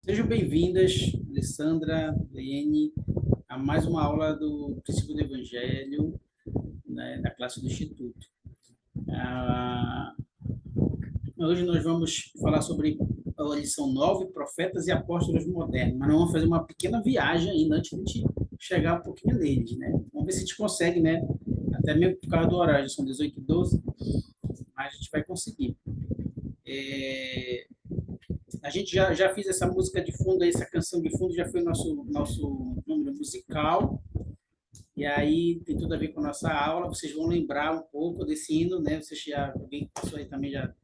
Sejam bem-vindas, Alessandra, Lene, a mais uma aula do Princípio do Evangelho, né, da classe do Instituto. Ah, Hoje nós vamos falar sobre a lição 9, Profetas e Apóstolos Modernos, mas nós vamos fazer uma pequena viagem ainda antes de a gente chegar um pouquinho neles, né? Vamos ver se a gente consegue, né? Até mesmo por causa do horário, são 18h12, mas a gente vai conseguir. A gente já fez essa música de fundo, essa canção de fundo já foi nosso número musical, e aí tem tudo a ver com a nossa aula. Vocês vão lembrar um pouco desse hino, né? Vocês já, alguém que passou aí também já,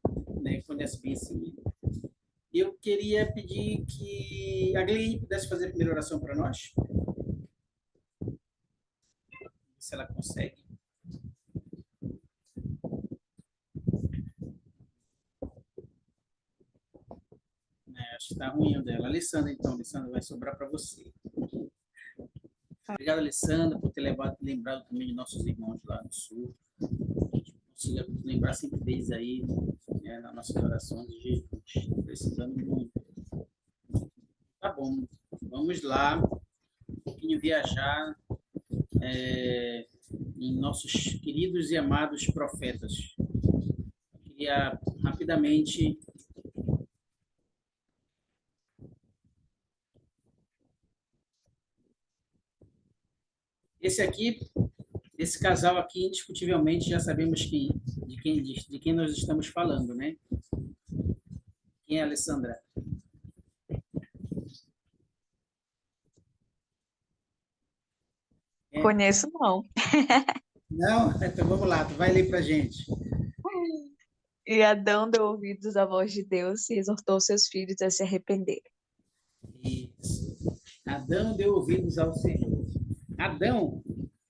né, conhece bem esse hino. Eu queria pedir que a Gleine pudesse fazer a primeira oração para nós, se ela consegue. Acho que está ruim o dela. Alessandra, então, Alessandra, vai sobrar para você. Obrigado, Alessandra, por ter lembrado também de nossos irmãos lá do Sul. A gente consiga lembrar sempre deles aí, né, nas nossas orações de Jesus. Precisando muito. Tá bom, vamos lá, um pouquinho viajar em nossos queridos e amados profetas. Eu queria rapidamente esse casal aqui, indiscutivelmente, já sabemos de quem nós estamos falando, né? Quem é a Alessandra? É? Conheço, não. Não? Então vamos lá, tu vai ler para a gente. E Adão deu ouvidos à voz de Deus e exortou seus filhos a se arrependerem. Isso. Adão deu ouvidos ao Senhor. Adão,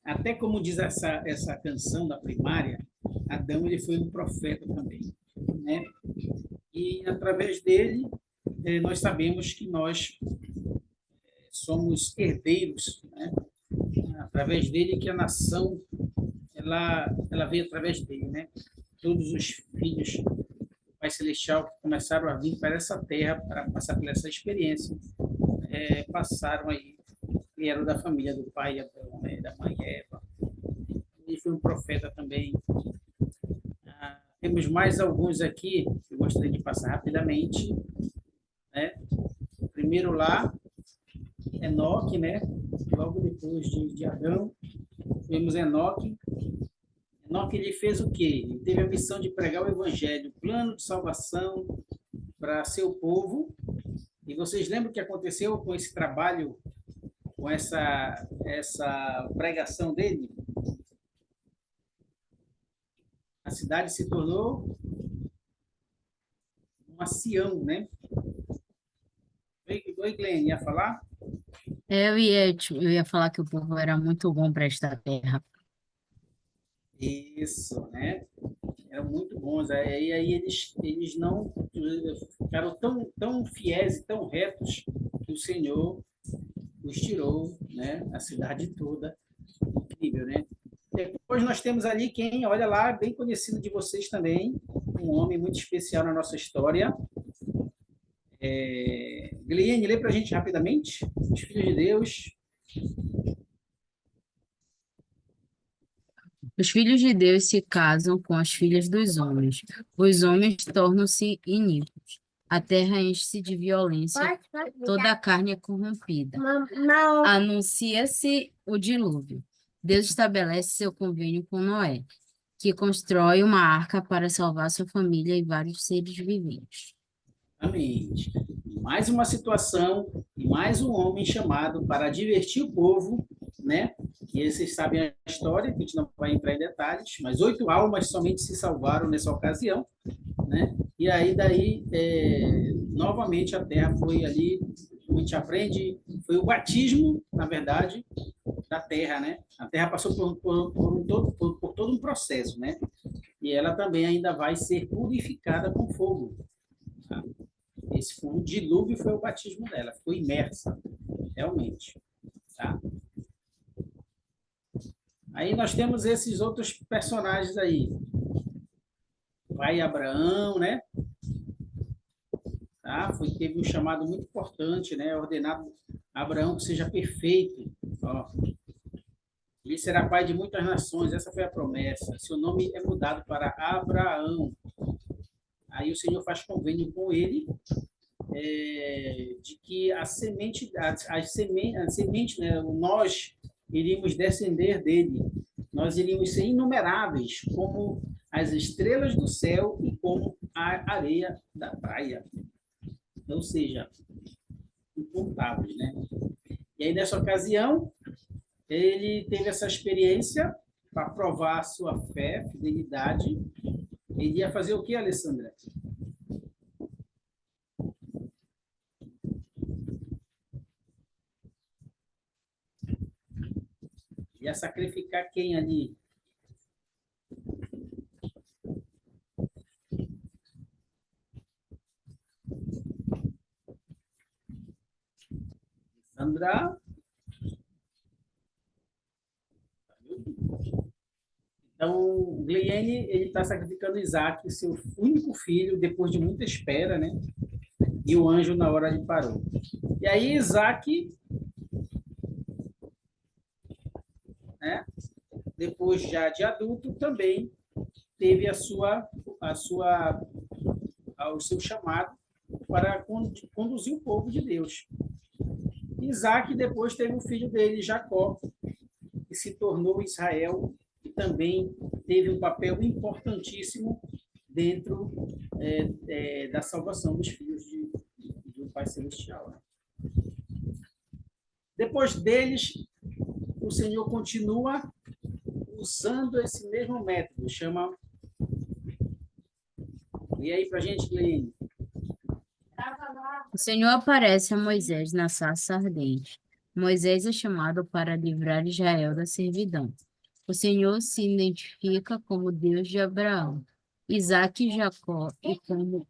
até como diz essa canção da primária, Adão ele foi um profeta também, né? E através dele nós sabemos que nós somos herdeiros, né? Através dele que a nação ela veio através dele, né? Todos os filhos do Pai Celestial que começaram a vir para essa terra para passar por essa experiência, passaram aí, vieram da família do pai Abraão, né? Da mãe Eva. Ele foi um profeta também. Temos mais alguns aqui que eu gostaria de passar rapidamente, né? Primeiro lá, Enoque, né? Logo depois de Adão, vemos Enoque. Enoque ele fez o quê? Ele teve a missão de pregar o evangelho, o plano de salvação para seu povo. E vocês lembram o que aconteceu com esse trabalho, com essa pregação dele? A cidade se tornou uma Sião, né? Oi, Glenn, ia falar? Eu ia falar que o povo era muito bom para esta terra. Isso, né? Eram muito bons. Aí eles não ficaram tão fiéis e tão retos que o Senhor os tirou, né? A cidade toda. Incrível, né? Depois nós temos ali quem, olha lá, bem conhecido de vocês também, um homem muito especial na nossa história. Gliene, lê para a gente rapidamente. Os Filhos de Deus. Os filhos de Deus se casam com as filhas dos homens. Os homens tornam-se iníquos. A terra enche-se de violência. Toda a carne é corrompida. Anuncia-se o dilúvio. Deus estabelece seu convênio com Noé, que constrói uma arca para salvar sua família e vários seres viventes. Amém. Mais uma situação e mais um homem chamado para divertir o povo, né? Que vocês sabem a história, que a gente não vai entrar em detalhes, mas 8 almas somente se salvaram nessa ocasião, né? E aí daí novamente a terra foi ali, a gente aprende, foi o batismo, na verdade, da terra, né? A terra passou por todo um processo, né? E ela também ainda vai ser purificada com fogo. Tá? O dilúvio foi o batismo dela, foi imersa, realmente. Tá? Aí nós temos esses outros personagens aí. Pai Abraão, né? Tá? tá? Teve um chamado muito importante, né? Ordenado a Abraão que seja perfeito. Ó, ele será pai de muitas nações, essa foi a promessa. Seu nome é mudado para Abraão. Aí o Senhor faz convênio com ele, de que a semente, né, nós iríamos descender dele. Nós iríamos ser inumeráveis, como as estrelas do céu e como a areia da praia. Ou seja, incontáveis, né? E aí, nessa ocasião, ele teve essa experiência para provar a sua fé, fidelidade. Ele ia fazer o que, Alessandra? Ia sacrificar quem ali? Sandra? Então, Gleiene, ele está sacrificando Isaac, seu único filho, depois de muita espera, né? E o anjo na hora lhe parou. E aí Isaac, né, depois já de adulto, também teve o seu chamado para conduzir o povo de Deus. Isaac depois teve o filho dele, Jacó, que se tornou Israel e também teve um papel importantíssimo dentro da salvação dos filhos do Pai Celestial. Né? Depois deles, o Senhor continua usando esse mesmo método, chama... E aí para a gente, Gleiane? O Senhor aparece a Moisés na sarça ardente. Moisés é chamado para livrar Israel da servidão. O Senhor se identifica como Deus de Abraão, Isaque e Jacó, e como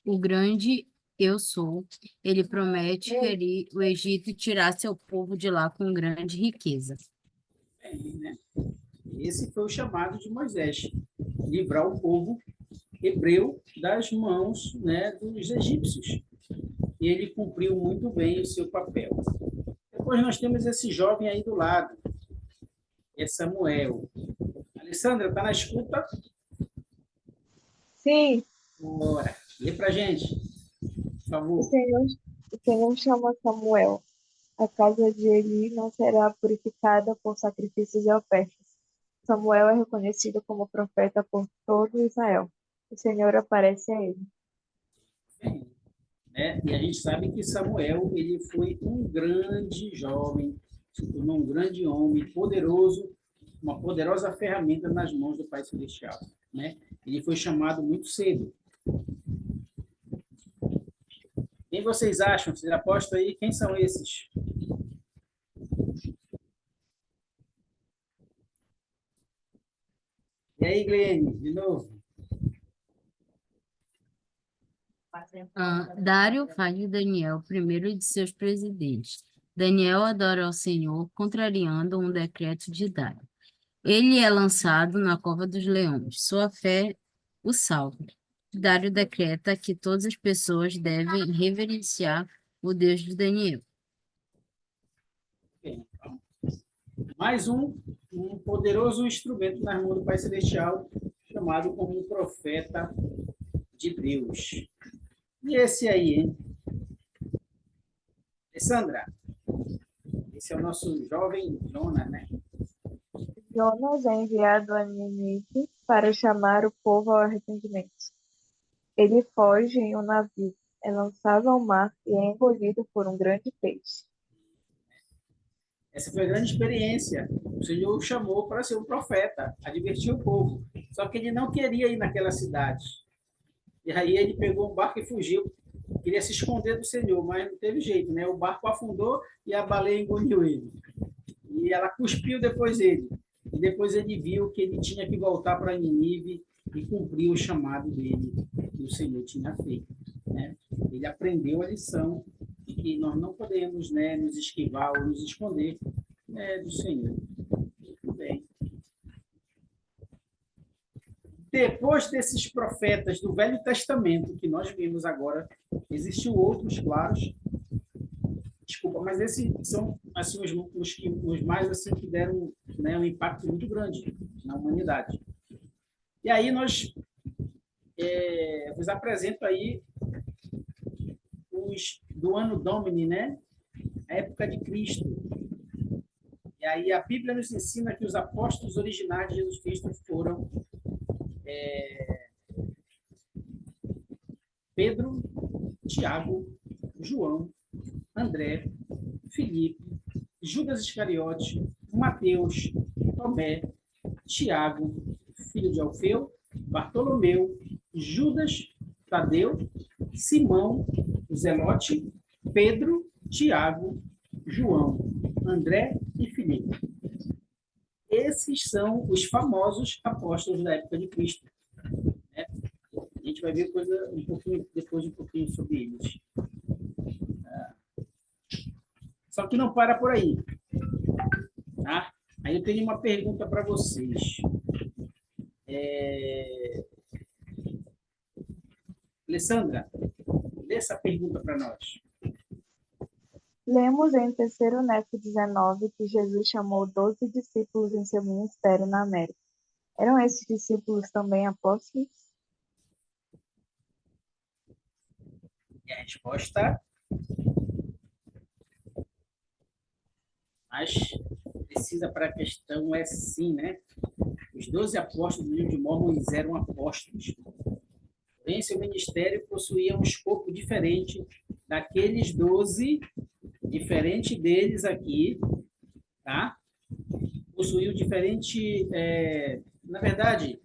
o grande eu sou. Ele promete ferir o Egito e tirar seu povo de lá com grande riqueza. Né? Esse foi o chamado de Moisés, livrar o povo hebreu das mãos, né, dos egípcios. E ele cumpriu muito bem o seu papel. Depois nós temos esse jovem aí do lado, é Samuel. Alessandra, está na escuta? Sim. Bora, lê para a gente, por favor. O Senhor chama Samuel. A casa de Eli não será purificada por sacrifícios e ofertas. Samuel é reconhecido como profeta por todo Israel. O Senhor aparece a ele. E a gente sabe que Samuel ele foi um grande jovem, se tornou um grande homem, poderoso, uma poderosa ferramenta nas mãos do Pai Celestial. Né? Ele foi chamado muito cedo. Quem vocês acham? Vocês apostam aí? Quem são esses? E aí, Gleiane, de novo? Dário faz de Daniel o primeiro de seus presidentes. Daniel adora ao Senhor, contrariando um decreto de Dário. Ele é lançado na cova dos leões. Sua fé o salva. Dário decreta que todas as pessoas devem reverenciar o Deus de Daniel. Mais um poderoso instrumento nas mãos do Pai Celestial, chamado como um profeta de Deus. E esse aí, hein? Alessandra, esse é o nosso jovem Jonas, né? Jonas é enviado a Nínive para chamar o povo ao arrependimento. Ele foge em um navio, é lançado ao mar e é engolido por um grande peixe. Essa foi a grande experiência. O Senhor o chamou para ser um profeta, advertir o povo. Só que ele não queria ir naquela cidade. E aí ele pegou um barco e fugiu. Queria se esconder do Senhor, mas não teve jeito, né? O barco afundou e a baleia engoliu ele. E ela cuspiu depois ele. E depois ele viu que ele tinha que voltar para Nínive e cumprir o chamado dele que o Senhor tinha feito. Né? Ele aprendeu a lição de que nós não podemos, né, nos esquivar ou nos esconder, né, do Senhor. Muito bem. Depois desses profetas do Velho Testamento, que nós vimos agora, Existiam outros, claro. Desculpa, mas esses são assim, os mais assim, que deram, né, um impacto muito grande na humanidade. E aí nós vos apresento aí os do ano Domini, né? A época de Cristo. E aí a Bíblia nos ensina que os apóstolos originais de Jesus Cristo foram Pedro, Tiago, João, André, Filipe, Judas Iscariote, Mateus, Tomé, Tiago, filho de Alfeu, Bartolomeu, Judas, Tadeu, Simão, Zelote, Pedro, Tiago, João, André e Filipe. Esses são os famosos apóstolos da época de Cristo. Né? A gente vai ver coisa depois um pouquinho sobre eles. Só que não para por aí. Tá? Aí eu tenho uma pergunta para vocês. Alessandra, lê essa pergunta para nós. Lemos em 3º Nefe 19 que Jesus chamou 12 discípulos em seu ministério na América. Eram esses discípulos também apóstolos? E a resposta, mas precisa para a questão é sim, né? Os 12 apóstolos do livro de Mórmon eram apóstolos. Porém, seu ministério possuía um escopo diferente daqueles 12, diferente deles aqui, tá? Possuía diferente... na verdade,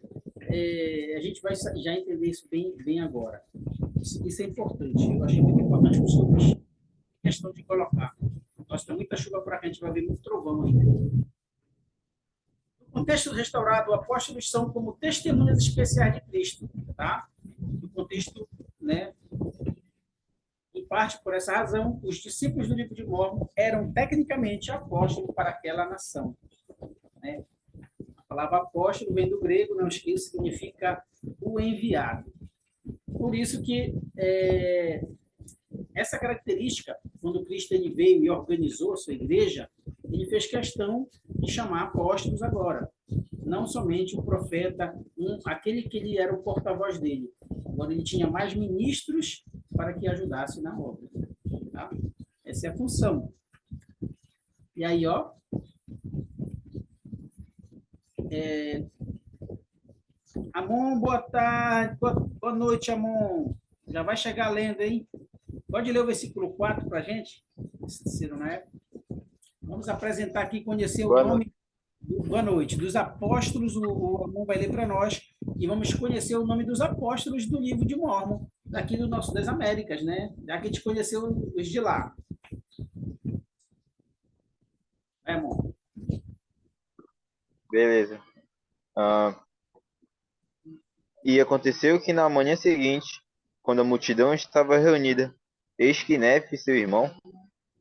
a gente vai já entender isso bem agora. Isso é importante. Eu achei muito importante para os senhores. Questão de colocar. Nós temos muita chuva para cá, a gente vai ver muito trovão ainda. No contexto restaurado, apóstolos são como testemunhas especiais de Cristo, tá? No contexto, né? Em parte, por essa razão, os discípulos do livro de Mórmon eram tecnicamente apóstolos para aquela nação. Né? A palavra apóstolo vem do grego, não esqueça, significa o enviado. Por isso que essa característica, quando Cristo ele veio e organizou a sua igreja, ele fez questão de chamar apóstolos agora. Não somente o profeta, aquele que ele era o porta-voz dele. Agora ele tinha mais ministros para que ajudassem na obra. Tá? Essa é a função. E aí, ó. Amon, boa tarde. Boa noite, Amon. Já vai chegar lendo, hein? Pode ler o versículo 4 para a gente? Ciro, né? Vamos apresentar aqui, conhecer o nome. Boa noite. Dos apóstolos, o Amon vai ler para nós. E vamos conhecer o nome dos apóstolos do livro de Mórmon, daqui das Américas, né? Já que a gente conheceu os de lá. Amon. Beleza. E aconteceu que na manhã seguinte, quando a multidão estava reunida, eis que Nefe, seu irmão,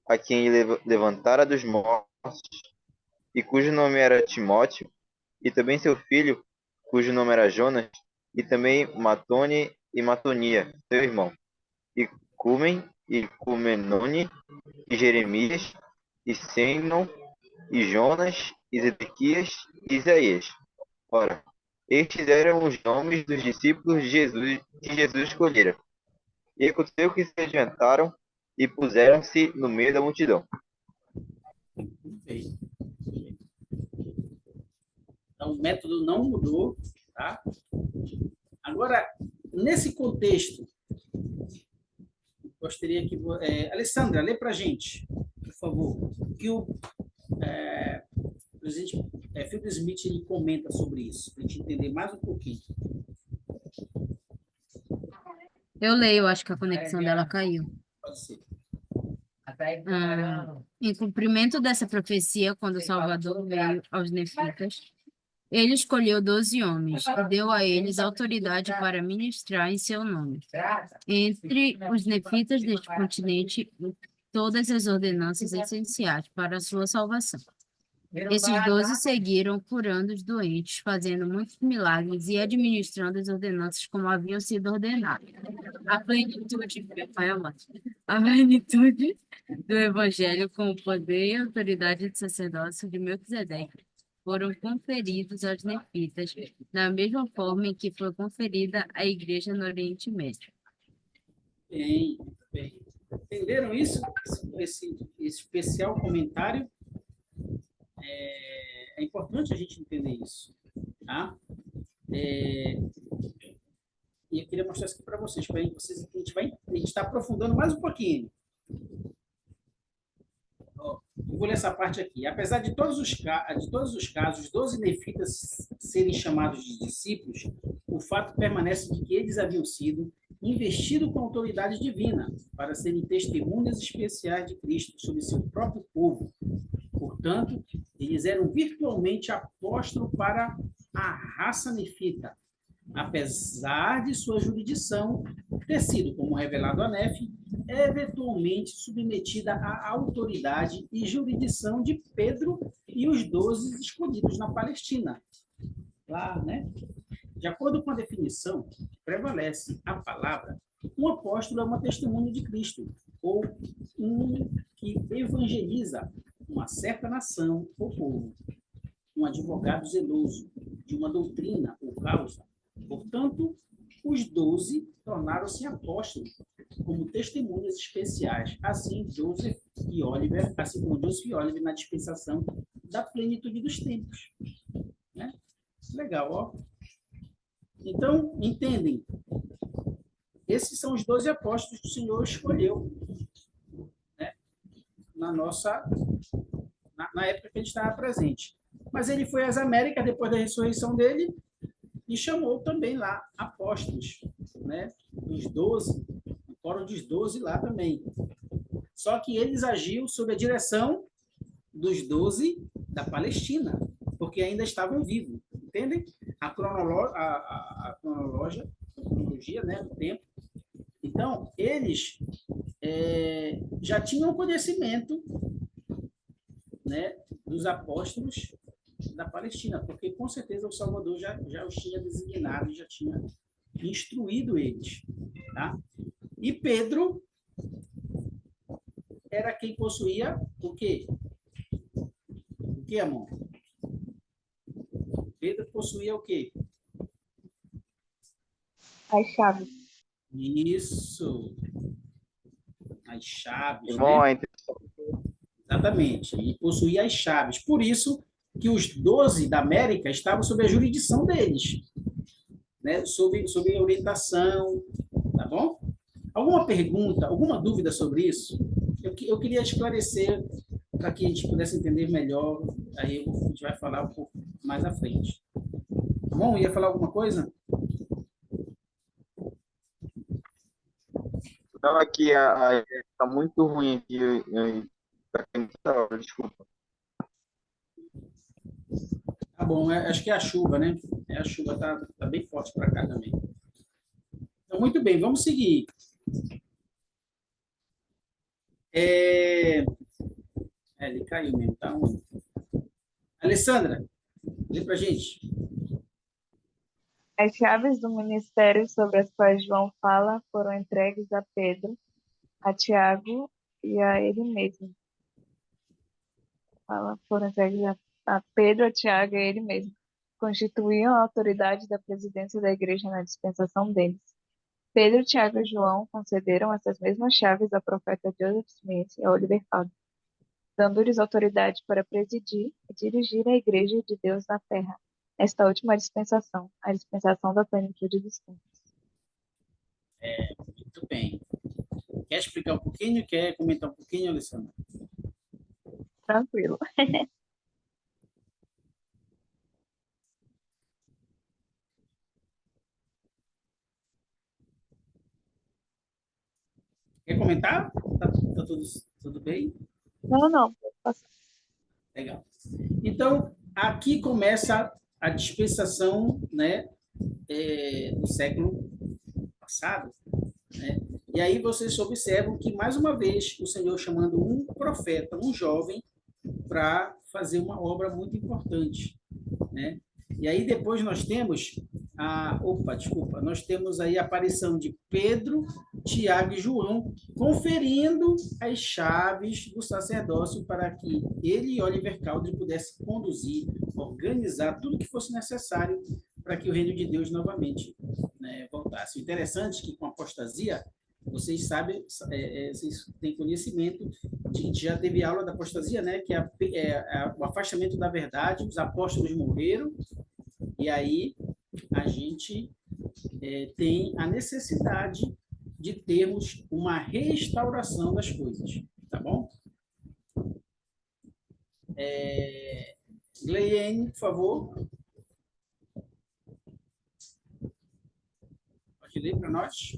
a quem ele levantara dos mortos, e cujo nome era Timóteo, e também seu filho, cujo nome era Jonas, e também Matone e Matonia, seu irmão, e Cúmen, e Cumenone, e Jeremias, e Senon, e Jonas, e Zedequias, e Isaías. Ora, estes eram os nomes dos discípulos de Jesus, que Jesus escolhera. E aconteceu que se adiantaram e puseram-se no meio da multidão. Então, o método não mudou, tá? Agora, nesse contexto, gostaria que... Alessandra, lê para a gente, por favor, o que o presidente Philip Smith ele comenta sobre isso, para a gente entender mais um pouquinho. Eu leio, acho que a conexão dela caiu. Pode ser. Em cumprimento dessa profecia, quando o Salvador veio aos nefitas, ele escolheu 12 homens e deu a eles autoridade para ministrar em seu nome. Entre os nefitas deste continente, todas as ordenanças essenciais para a sua salvação. Esses 12 seguiram curando os doentes, fazendo muitos milagres e administrando as ordenanças como haviam sido ordenadas. A plenitude, Pai amado, a plenitude do Evangelho com o poder e autoridade de sacerdócio de Melquisedeque foram conferidos aos nefitas, da mesma forma em que foi conferida à igreja no Oriente Médio. Bem, bem. Entenderam isso? Esse especial comentário? É importante a gente entender isso, tá? E eu queria mostrar isso aqui para vocês, a gente está aprofundando mais um pouquinho. Ó, eu vou ler essa parte aqui. Apesar de todos os casos, os 12 nefitas serem chamados de discípulos, o fato permanece de que eles haviam sido investidos com autoridade divina para serem testemunhas especiais de Cristo sobre seu próprio povo. Portanto, eles eram virtualmente apóstolos para a raça nefita, apesar de sua jurisdição ter sido, como revelado a Nefe, eventualmente submetida à autoridade e jurisdição de Pedro e os 12 escolhidos na Palestina. Lá, né? De acordo com a definição que prevalece a palavra, um apóstolo é uma testemunha de Cristo, ou um que evangeliza uma certa nação ou povo, um advogado zeloso de uma doutrina ou causa. Portanto, os 12 tornaram-se apóstolos como testemunhas especiais, assim como Joseph e Oliver na dispensação da plenitude dos tempos. Né? Legal, ó. Então, entendem? Esses são os 12 apóstolos que o Senhor escolheu, né? Na época que ele estava presente. Mas ele foi às Américas depois da ressurreição dele e chamou também lá apóstolos, né? Os 12, o coro dos 12 lá também. Só que eles agiam sob a direção dos 12 da Palestina, porque ainda estavam vivos, entendem? A cronologia, né, do tempo. Então, eles já tinham conhecimento, né, dos apóstolos da Palestina, porque com certeza o Salvador já os tinha designado, já tinha instruído eles, tá? E Pedro era quem possuía o quê? O que, amor? Pedro possuía o quê? As chaves. Isso. As chaves, Irmão, né? Exatamente. Ele possuía as chaves. Por isso que os 12 da América estavam sob a jurisdição deles, né? Sob a orientação, tá bom? Alguma pergunta, alguma dúvida sobre isso? Eu queria esclarecer para que a gente pudesse entender melhor. Aí a gente vai falar um pouco mais à frente. Tá bom? Ia falar alguma coisa? Não, aqui tá muito ruim aqui. Desculpa. Tá bom, acho que é a chuva, né? A chuva tá bem forte para cá também. Então, muito bem, vamos seguir. Ele caiu mesmo, tá? Alessandra, lê para a gente. As chaves do ministério sobre as quais João fala foram entregues a Pedro, a Tiago e a ele mesmo. Foram entregues a Pedro, a Tiago e a ele mesmo. Constituíam a autoridade da presidência da igreja na dispensação deles. Pedro, Tiago e João concederam essas mesmas chaves ao profeta Joseph Smith e a Oliver Cowdery, dando-lhes autoridade para presidir e dirigir a igreja de Deus na terra, nesta última dispensação, a dispensação da plenitude dos tempos. Muito bem. Quer explicar um pouquinho? Quer comentar um pouquinho, Alessandra? Tranquilo. Quer comentar? Tá tudo bem? Não. Legal. Então, aqui começa a dispensação, né, do século passado, né? E aí vocês observam que, mais uma vez, o Senhor chamando um profeta, um jovem, para fazer uma obra muito importante, né? E aí depois nós temos nós temos aí a aparição de Pedro, Tiago e João conferindo as chaves do sacerdócio para que ele e Oliver Cowdery pudessem conduzir, organizar tudo que fosse necessário para que o reino de Deus novamente, né, voltasse. O interessante é que com a apostasia, vocês sabem, vocês têm conhecimento de que já teve aula da apostasia, né? Que o afastamento da verdade, os apóstolos morreram, e aí a gente tem a necessidade de termos uma restauração das coisas, tá bom? Gleiene, por favor. Pode ler para nós?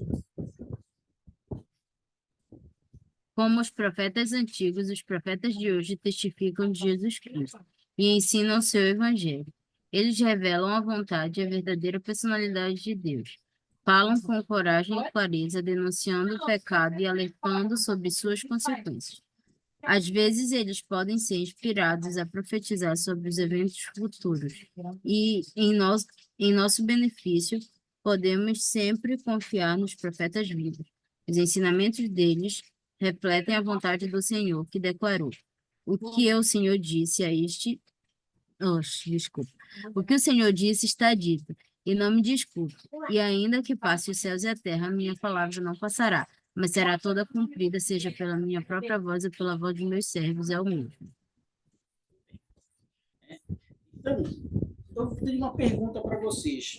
Como os profetas antigos, os profetas de hoje testificam de Jesus Cristo e ensinam seu evangelho. Eles revelam a vontade e a verdadeira personalidade de Deus. Falam com coragem e clareza, denunciando o pecado e alertando sobre suas consequências. Às vezes, eles podem ser inspirados a profetizar sobre os eventos futuros, e, em nosso benefício, podemos sempre confiar nos profetas vivos. Os ensinamentos deles refletem a vontade do Senhor, que declarou: O que o Senhor disse a este. Oxe, desculpa. O que o Senhor disse está dito, e não me desculpe. E ainda que passe os céus e a terra, minha palavra não passará, mas será toda cumprida, seja pela minha própria voz ou pela voz dos meus servos, é o mesmo. Então, eu tenho uma pergunta para vocês.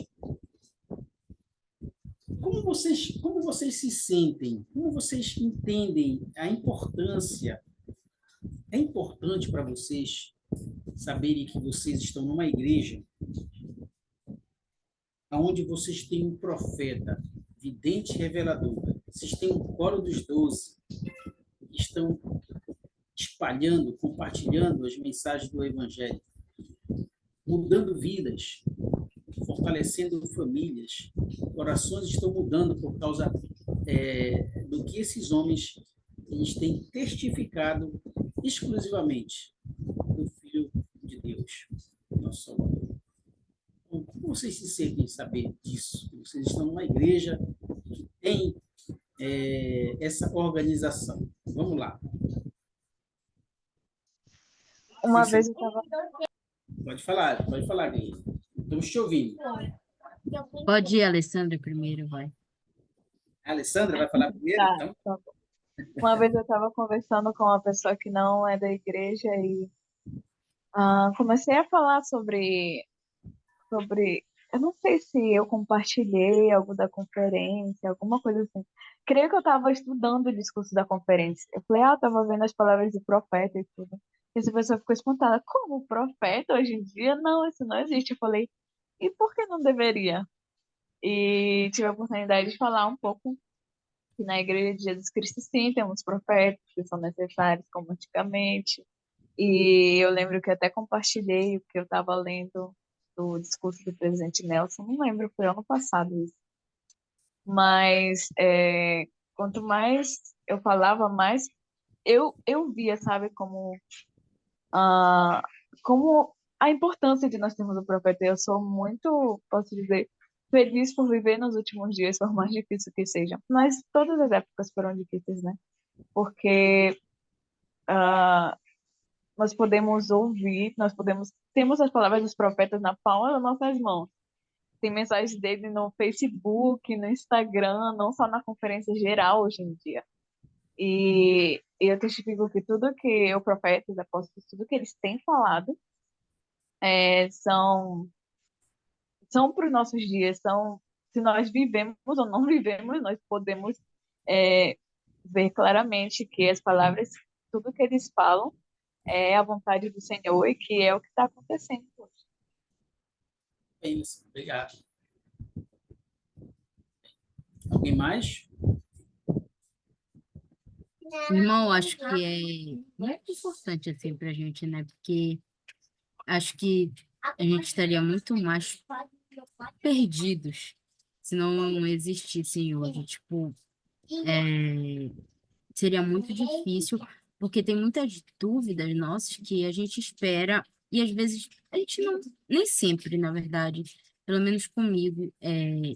Como vocês se sentem? Como vocês entendem a importância? É importante para vocês saberem que vocês estão numa igreja onde vocês têm um profeta, vidente e revelador. Vocês têm um coro dos 12 que estão espalhando, compartilhando as mensagens do Evangelho, mudando vidas, fortalecendo famílias. Corações estão mudando por causa do que esses homens eles têm testificado exclusivamente do Filho de Deus, nosso Salvador. Então, como vocês se sentem em saber disso? Que vocês estão numa igreja que tem essa organização. Vamos lá. Uma vez eu estava Pode falar, Gui. Estamos te ouvindo. Pode ir, Alessandra, primeiro, vai. A Alessandra vai falar primeiro, então? tá bom. Uma vez eu estava conversando com uma pessoa que não é da igreja e comecei a falar sobre, eu não sei se eu compartilhei algo da conferência, alguma coisa assim. Creio que eu estava estudando o discurso da conferência. Eu falei, estava vendo as palavras do profeta e tudo. E essa pessoa ficou espantada. Como profeta hoje em dia? Não, isso não existe. Eu falei, e por que não deveria? E tive a oportunidade de falar um pouco que na Igreja de Jesus Cristo, sim, temos profetas que são necessários, como antigamente. E eu lembro que até compartilhei o que eu estava lendo do discurso do presidente Nelson, não lembro, foi ano passado isso. Mas quanto mais eu falava, mais eu via, sabe, como a importância de nós termos o profeta. Eu sou muito, posso dizer, feliz por viver nos últimos dias, por mais difícil que seja. Mas todas as épocas foram difíceis, né? Porque nós podemos ouvir, temos as palavras dos profetas na palma das nossas mãos. Tem mensagens dele no Facebook, no Instagram, não só na conferência geral hoje em dia. E eu testifico que tudo que o profeta, os apóstolos, tudo que eles têm falado são para os nossos dias, se nós vivemos ou não vivemos, nós podemos ver claramente que as palavras, tudo que eles falam, é a vontade do Senhor e que é o que está acontecendo hoje. É isso, obrigado. Alguém mais? Irmão, acho que é muito importante assim para a gente, né? Porque acho que a gente estaria muito mais perdidos se não existissem hoje. Tipo, seria muito difícil, porque tem muitas dúvidas nossas que a gente espera, e às vezes a gente não, nem sempre, na verdade, pelo menos comigo,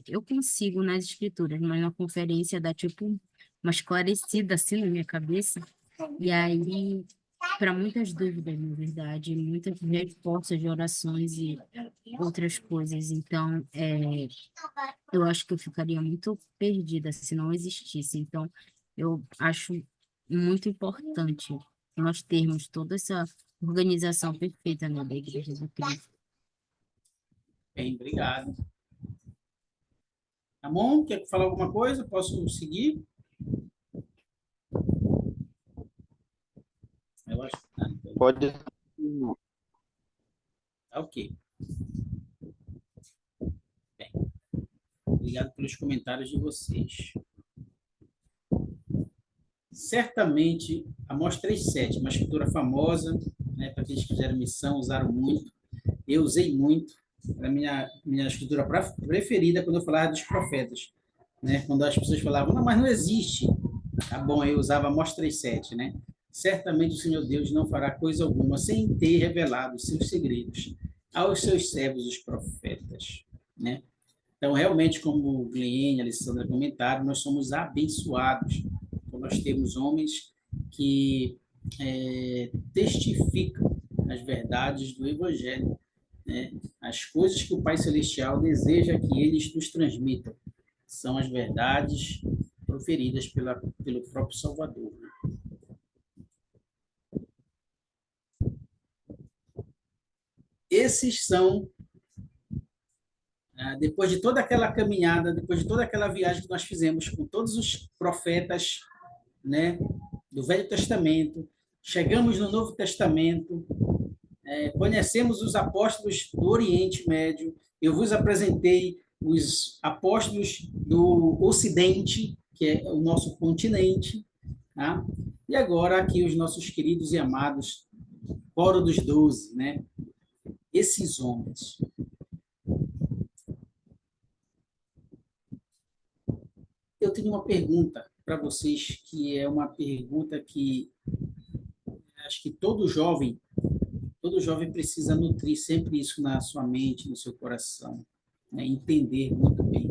eu consigo nas escrituras, mas na conferência dá tipo uma esclarecida assim na minha cabeça, e aí, para muitas dúvidas, na verdade, muitas respostas de orações e outras coisas, então, eu acho que eu ficaria muito perdida se não existisse. Então, eu acho muito importante nós termos toda essa organização perfeita, né, da Igreja do Cristo. Bem, obrigado. Ramon, quer falar alguma coisa? Posso seguir? Eu acho que tá. Então, Pode. tá ok. Bem, obrigado pelos comentários de vocês. Certamente, Amós 3,7, uma escritura famosa, né, para aqueles que fizeram missão, usaram muito. Eu usei muito. Era a minha escritura preferida quando eu falava dos profetas. Né? Quando as pessoas falavam, não, mas não existe. Tá bom, eu usava Amós 3,7, né? Certamente o Senhor Deus não fará coisa alguma sem ter revelado os seus segredos aos seus servos, os profetas, né? Então, realmente, como o Glenn e a Alessandra comentaram, nós somos abençoados por nós termos homens que testificam as verdades do Evangelho, né? As coisas que o Pai Celestial deseja que eles nos transmitam são as verdades proferidas pelo próprio Salvador. Né? Esses são, depois de toda aquela caminhada, depois de toda aquela viagem que nós fizemos com todos os profetas, né, do Velho Testamento, chegamos no Novo Testamento, conhecemos os apóstolos do Oriente Médio, eu vos apresentei os apóstolos do Ocidente, que é o nosso continente, tá? E agora aqui os nossos queridos e amados Coro dos 12, né? Esses homens. Eu tenho uma pergunta para vocês, que é uma pergunta que acho que todo jovem precisa nutrir sempre isso na sua mente, no seu coração, né? Entender muito bem.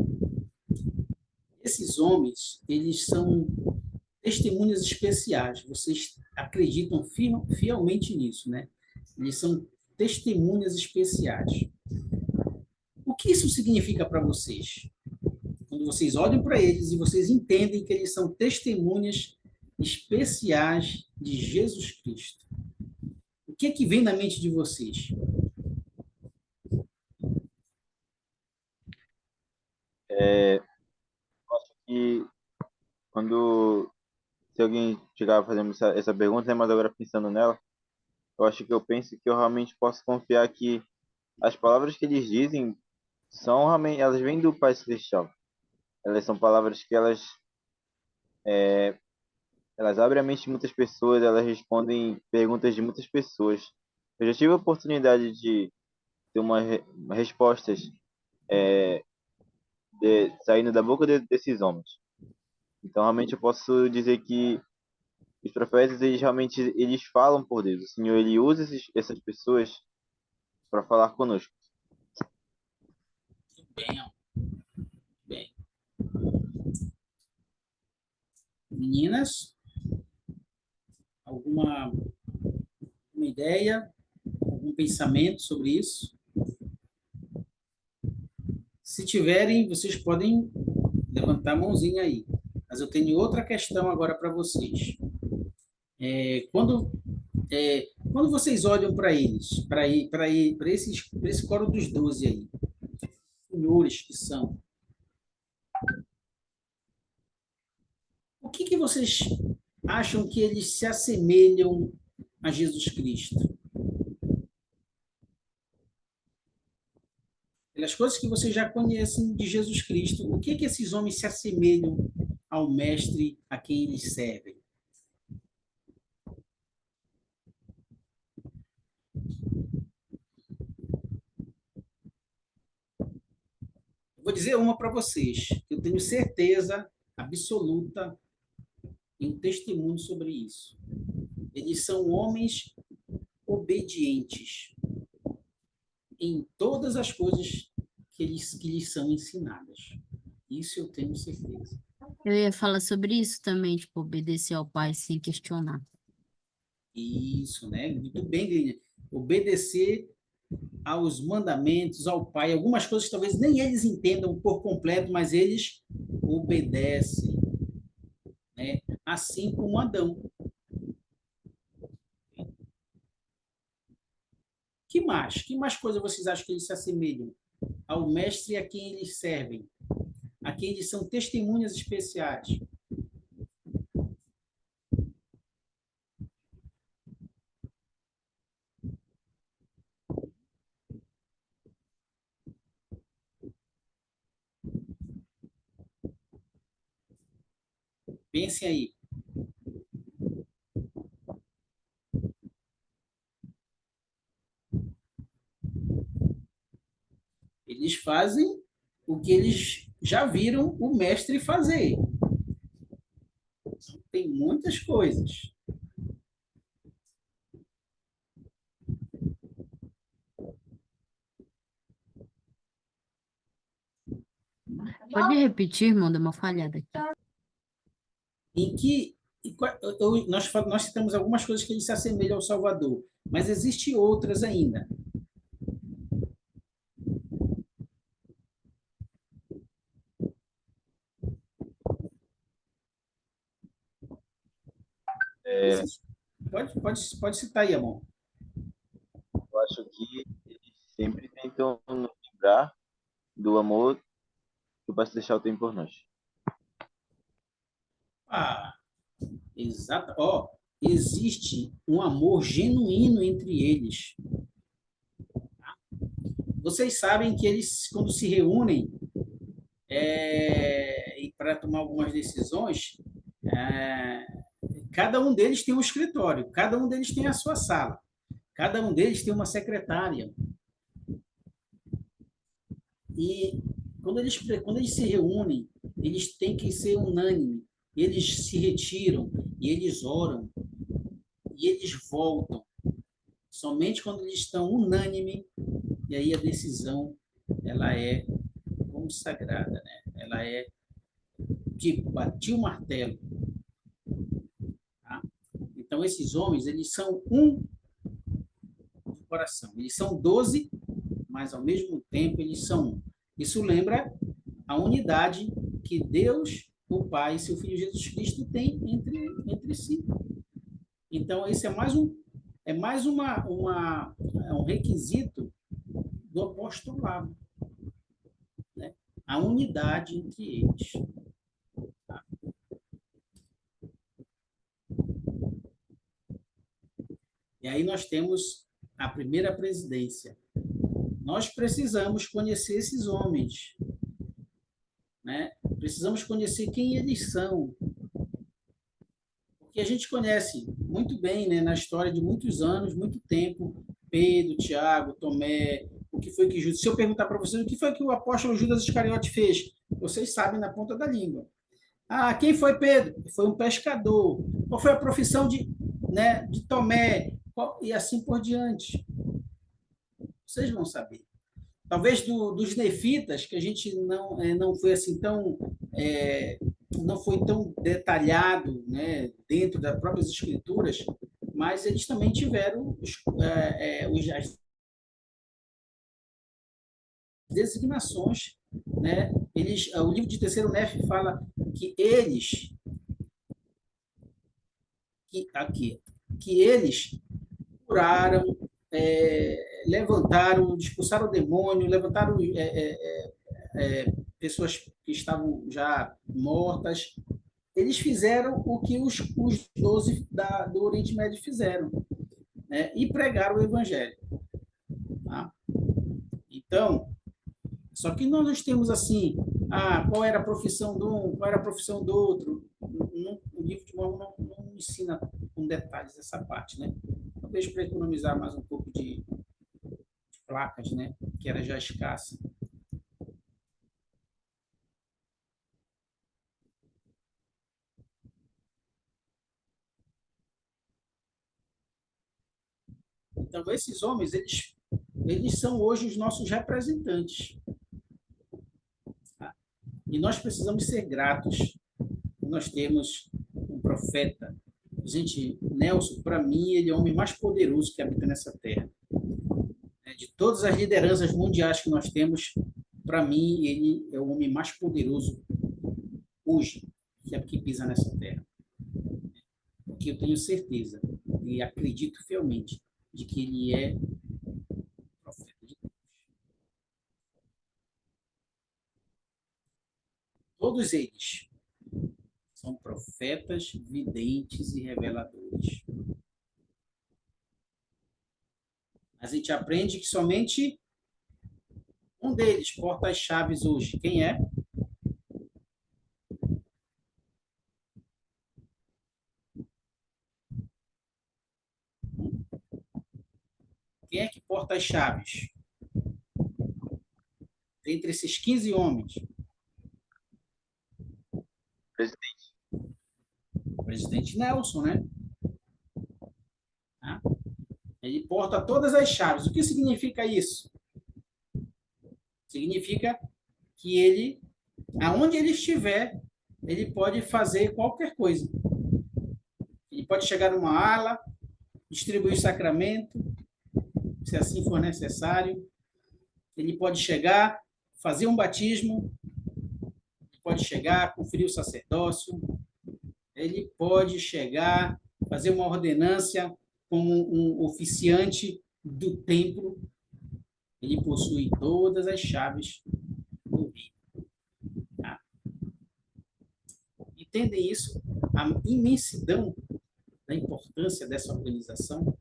Esses homens, eles são testemunhas especiais. Vocês acreditam fielmente nisso, né? Eles são testemunhas especiais. O que isso significa para vocês? Quando vocês olham para eles e vocês entendem que eles são testemunhas especiais de Jesus Cristo. O que é que vem na mente de vocês? Acho que quando se alguém chegar fazendo essa pergunta, né, mas agora pensando nela, eu acho que eu penso que eu realmente posso confiar que as palavras que eles dizem são realmente, elas vêm do Pai Celestial. Elas são palavras que elas abrem a mente de muitas pessoas, elas respondem perguntas de muitas pessoas. Eu já tive a oportunidade de ter respostas saindo da boca desses homens. Então, realmente, eu posso dizer que os profetas, eles realmente eles falam por Deus. O Senhor, ele usa essas pessoas para falar conosco. Bem, bem. Meninas, alguma uma ideia, algum pensamento sobre isso? Se tiverem, vocês podem levantar a mãozinha aí. Mas eu tenho outra questão agora para vocês. Quando vocês olham para eles, para esse coro dos 12 aí, senhores que são, o que vocês acham que eles se assemelham a Jesus Cristo? Pelas coisas que vocês já conhecem de Jesus Cristo, o que esses homens se assemelham ao mestre a quem eles servem? Vou dizer uma para vocês, que eu tenho certeza absoluta e um testemunho sobre isso. eles são homens obedientes em todas as coisas que lhes são ensinadas. Isso eu tenho certeza. Eu ia falar sobre isso também, tipo, obedecer ao pai sem questionar. Isso, né? Muito bem, Glínia. Obedecer aos mandamentos, ao Pai, algumas coisas que talvez nem eles entendam por completo, mas eles obedecem, né? Assim como Adão. Que mais? Que mais coisa vocês acham que eles se assemelham ao mestre a quem eles servem? A quem eles são testemunhas especiais? Pensem aí. Eles fazem o que eles já viram o mestre fazer. Tem muitas coisas. Pode repetir, irmão? Deu uma falhada aqui. Em que nós citamos algumas coisas que ele se assemelha ao Salvador, mas existem outras ainda. É, Pode citar aí, amor. eu acho que eles sempre tentam nos lembrar do amor que o Pai Celestial tem por nós. Ah, exato. Ó, existe um amor genuíno entre eles. Vocês sabem que eles, quando se reúnem para tomar algumas decisões, é, cada um deles tem um escritório, cada um deles tem a sua sala, cada um deles tem uma secretária. E quando eles se reúnem, eles têm que ser unânimes. Eles se retiram e eles oram e eles voltam. Somente quando eles estão unânimes, e aí a decisão ela é consagrada, né? Ela é tipo, bati o martelo. Tá? Então, esses homens, eles são um de coração. Eles são 12, mas ao mesmo tempo eles são um. Isso lembra a unidade que Deus, o Pai e seu Filho Jesus Cristo têm entre si. Então, esse é mais é um requisito do apostolado, né? A unidade entre eles. Tá? E aí nós temos a primeira presidência. Nós precisamos conhecer esses homens, né? Precisamos conhecer quem eles são, porque a gente conhece muito bem, né, na história de muitos anos, muito tempo, Pedro, Tiago, Tomé, o que foi que Judas... Se eu perguntar para vocês o que foi que o apóstolo Judas Iscariote fez, vocês sabem na ponta da língua. Ah, quem foi Pedro? Foi um pescador. Qual foi a profissão de Tomé? E assim por diante. Vocês vão saber. Talvez dos nefitas, que a gente não foi assim tão não foi tão detalhado, né, dentro das próprias escrituras, mas eles também tiveram as designações, né? O livro de Terceiro Nefe fala que eles curaram, levantaram, expulsaram o demônio, levantaram pessoas que estavam já mortas. Eles fizeram o que os 12 do Oriente Médio fizeram, né? E pregaram o Evangelho. Tá? Então, só que nós temos assim, qual era a profissão de um, qual era a profissão do outro. O livro de Mormon não ensina com detalhes essa parte, né? Talvez para economizar mais um pouco de placas, né? Que era já escassa. Então, esses homens, eles são hoje os nossos representantes. Tá? E nós precisamos ser gratos. Nós temos um profeta. Gente, Nelson, para mim, ele é o homem mais poderoso que habita nessa terra. De todas as lideranças mundiais que nós temos, para mim, ele é o homem mais poderoso hoje que pisa nessa terra. Porque eu tenho certeza e acredito fielmente de que ele é profeta de Deus. Todos eles são profetas, videntes e reveladores. A gente aprende que somente um deles porta as chaves hoje. Quem é? Quem é que porta as chaves? Entre esses 15 homens. Presidente. O presidente Nelson, né? Ele porta todas as chaves. O que significa isso? Significa que ele, aonde ele estiver, ele pode fazer qualquer coisa. Ele pode chegar numa ala, distribuir o sacramento, se assim for necessário. Ele pode chegar, fazer um batismo, ele pode chegar, conferir o sacerdócio, ele pode chegar, fazer uma ordenância como um oficiante do templo. Ele possui todas as chaves do reino. Tá? Entendem isso? A imensidão da importância dessa organização.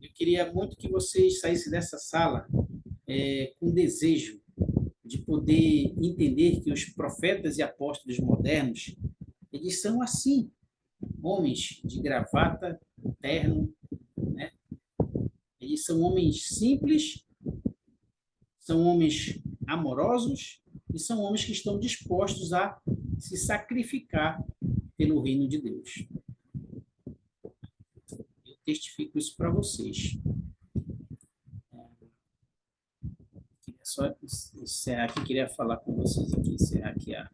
Eu queria muito que vocês saíssem dessa sala com desejo de poder entender que os profetas e apóstolos modernos, eles são assim, homens de gravata, terno, né? Eles são homens simples, são homens amorosos e são homens que estão dispostos a se sacrificar pelo reino de Deus. Eu testifico isso para vocês. Queria só encerrar aqui, queria falar com vocês aqui, encerrar aqui a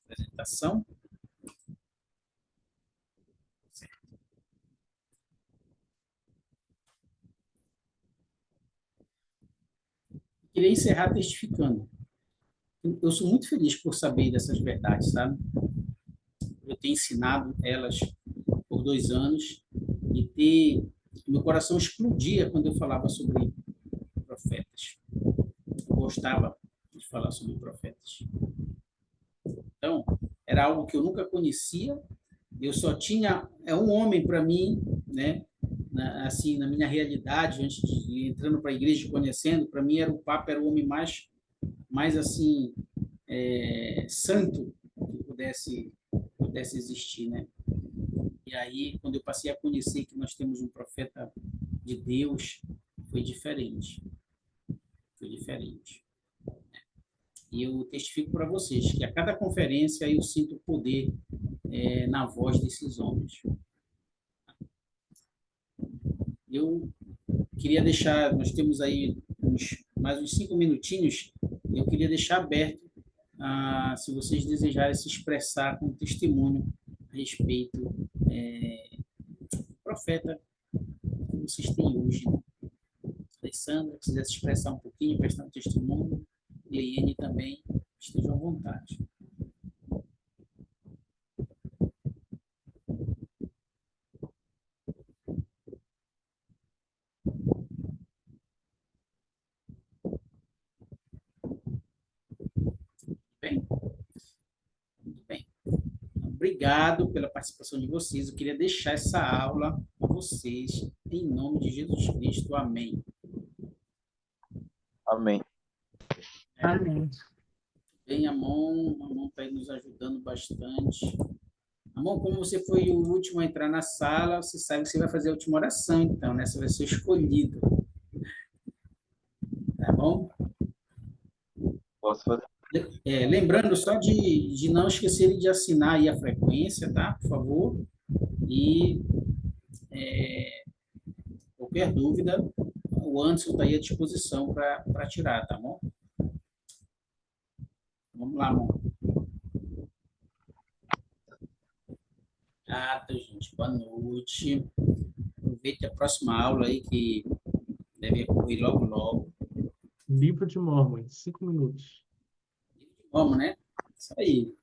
apresentação. Queria encerrar testificando. Eu sou muito feliz por saber dessas verdades, sabe? Eu tenho ensinado elas por 2 anos e meu coração explodia quando eu falava sobre profetas. Eu gostava de falar sobre profetas. Então, era algo que eu nunca conhecia. Eu só tinha um homem para mim, né? Assim, na minha realidade, antes de ir entrando para a igreja, conhecendo, para mim era o Papa, era o homem mais assim, santo que pudesse existir, né? E aí, quando eu passei a conhecer que nós temos um profeta de Deus, foi diferente. Foi diferente. E eu testifico para vocês que a cada conferência eu sinto o poder na voz desses homens. Eu queria deixar, nós temos aí mais uns 5 minutinhos, eu queria deixar aberto, se vocês desejarem se expressar com testemunho a respeito do profeta que vocês têm hoje. Alessandra, se quiser se expressar um pouquinho, prestar um testemunho, Leiane também, estejam à vontade. Bem? Muito bem. Obrigado pela participação de vocês. Eu queria deixar essa aula com vocês, em nome de Jesus Cristo. Amém. Amém. Amém. Bem, Amon está aí nos ajudando bastante. Amon, como você foi o último a entrar na sala, você sabe que você vai fazer a última oração, então, né? Você vai ser escolhido. Tá bom? Posso fazer? Lembrando só de não esquecerem de assinar aí a frequência, tá? Por favor. E Qualquer dúvida, o Anderson está aí à disposição para tirar, tá bom? Vamos lá, amor. Tá, gente. Boa noite. Aproveite a próxima aula aí, que deve ocorrer logo, logo. Livro de Mórmon, 5 minutos. Vamos, né? Isso aí.